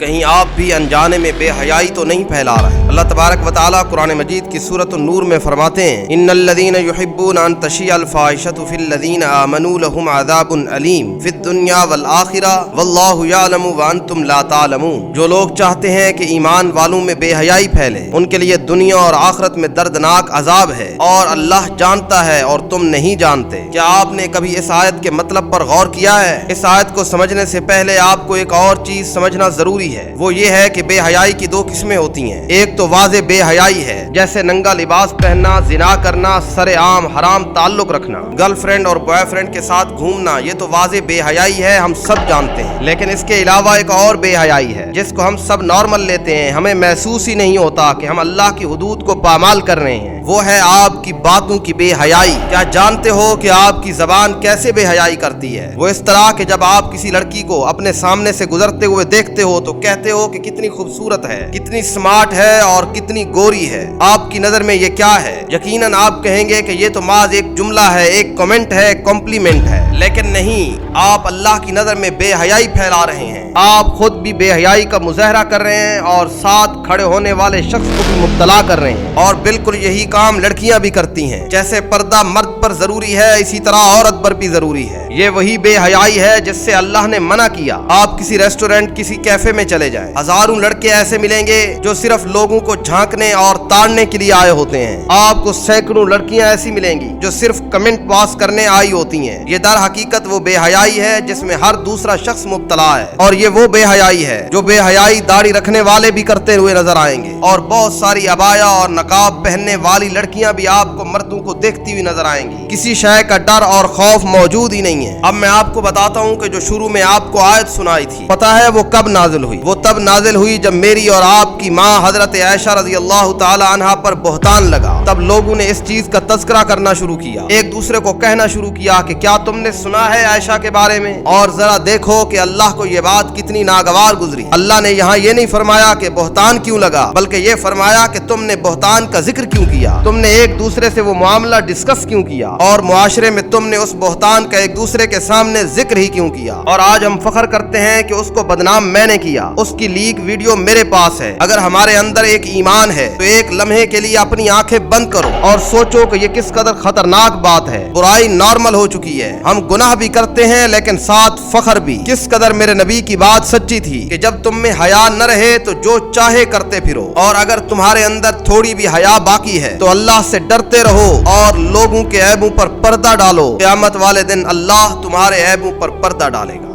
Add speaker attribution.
Speaker 1: کہیں آپ بھی انجانے میں بے حیائی تو نہیں پھیلا رہے؟ اللہ تبارک و تعالیٰ قرآن مجید کی سورۃ النور میں فرماتے ہیں ان الذین یحبون ان تشیع الفاحشۃ فی الذین آمنوا لهم عذاب علیم فی الدنیا والآخرہ واللہ یعلم وانتم لا تعلمون۔ جو لوگ چاہتے ہیں کہ ایمان والوں میں بے حیائی پھیلے ان کے لیے دنیا اور آخرت میں دردناک عذاب ہے، اور اللہ جانتا ہے اور تم نہیں جانتے۔ کیا آپ نے کبھی اس آیت کے مطلب پر غور کیا ہے؟ اس آیت کو سمجھنے سے پہلے آپ کو ایک اور چیز سمجھنا ضروری ہے، وہ یہ ہے کہ بے حیائی کی دو قسمیں ہوتی ہیں۔ ایک تو واضح بے حیائی ہے، جیسے ننگا لباس پہننا، زنا کرنا، سر عام حرام تعلق رکھنا، گرل فرینڈ اور بوائے فرینڈ کے ساتھ گھومنا، یہ تو واضح بے حیائی ہے، ہم سب جانتے ہیں۔ لیکن اس کے علاوہ ایک اور بے حیائی ہے جس کو ہم سب نارمل لیتے ہیں، ہمیں محسوس ہی نہیں ہوتا کہ ہم اللہ کی حدود کو پامال کر رہے ہیں، وہ ہے آپ کی باتوں کی بے حیائی۔ کیا جانتے ہو کہ آپ کی زبان کیسے بے حیائی کرتی ہے؟ وہ اس طرح کہ جب آپ کسی لڑکی کو اپنے سامنے سے گزرتے ہوئے دیکھتے ہو تو کہتے ہو کہ کتنی خوبصورت ہے، کتنی سمارٹ ہے اور کتنی گوری ہے۔ آپ کی نظر میں یہ کیا ہے؟ یقیناً آپ کہیں گے کہ یہ تو محض ایک جملہ ہے، ایک کمنٹ ہے، کمپلیمنٹ ہے۔ لیکن نہیں، آپ اللہ کی نظر میں بے حیائی پھیلا رہے ہیں۔ آپ خود بھی بے حیائی کا مظاہرہ کر رہے ہیں اور ساتھ کھڑے ہونے والے شخص کو بھی مبتلا کر رہے ہیں، اور بالکل یہی کام لڑکیاں بھی کرتی ہیں۔ جیسے پردہ مرد پر ضروری ہے، اسی طرح عورت پر بھی ضروری ہے۔ یہ وہی بے حیائی ہے جس سے اللہ نے منع کیا۔ آپ کسی ریسٹورینٹ، کسی کیفے میں چلے جائیں، ہزاروں لڑکے ایسے ملیں گے جو صرف لوگوں کو جھانکنے اور تاڑنے کے لیے آئے ہوتے ہیں۔ آپ کو سینکڑوں لڑکیاں ایسی ملیں گی جو صرف کمنٹ پاس کرنے آئی ہوتی ہیں۔ یہ در حقیقت وہ بے حیائی ہے جس میں ہر دوسرا شخص مبتلا ہے، اور یہ وہ بے حیائی ہے جو بے حیائی داڑھی رکھنے والے بھی کرتے ہوئے نظر آئیں گے، اور بہت ساری عبایا اور نقاب پہننے والی لڑکیاں بھی آپ کو مردوں کو دیکھتی ہوئی نظر آئیں گی۔ کسی شے کا ڈر اور خوف موجود ہی نہیں ہے۔ اب میں آپ کو بتاتا ہوں کہ جو شروع میں آپ کو آیت سنائی تھی، پتہ ہے وہ کب نازل ہوئی؟ وہ تب نازل ہوئی جب میری اور آپ کی ماں حضرت عائشہ رضی اللہ تعالی عنہا پر بہتان لگا۔ تب لوگوں نے اس چیز کا تذکرہ کرنا شروع کیا، ایک دوسرے کو کہنا شروع کیا کہ کیا تم نے سنا ہے عائشہ کے بارے میں؟ اور ذرا دیکھو کہ اللہ کو یہ بات کتنی ناگوار گزری۔ اللہ نے یہاں یہ نہیں فرمایا کہ بہتان کیوں لگا، بلکہ یہ فرمایا کہ تم نے بہتان کا ذکر کیوں کیا، تم نے ایک دوسرے سے وہ معاملہ ڈسکس کیوں کیا، اور معاشرے میں تم نے اس بہتان کا ایک دوسرے کے سامنے ذکر ہی کیوں کیا۔ اور آج ہم فخر کرتے ہیں کہ اس کو بدنام میں نے کیا، اس کی لیک ویڈیو میرے پاس ہے۔ اگر ہمارے اندر ایک ایمان ہے تو ایک لمحے کے لیے اپنی آنکھیں بند کرو اور سوچو کہ یہ کس قدر خطرناک بات ہے۔ برائی نارمل ہو چکی ہے، ہم گناہ بھی کرتے ہیں لیکن ساتھ فخر بھی۔ کس قدر میرے نبی کی بات سچی تھی کہ جب تم میں حیا نہ رہے تو جو چاہے کرتے پھرو، اور اگر تمہارے اندر تھوڑی بھی حیا باقی ہے تو اللہ سے ڈرتے رہو اور لوگوں کے عیبوں پر پردہ ڈالو۔ قیامت والے دن اللہ تمہارے عیبوں پر پردہ ڈالے گا۔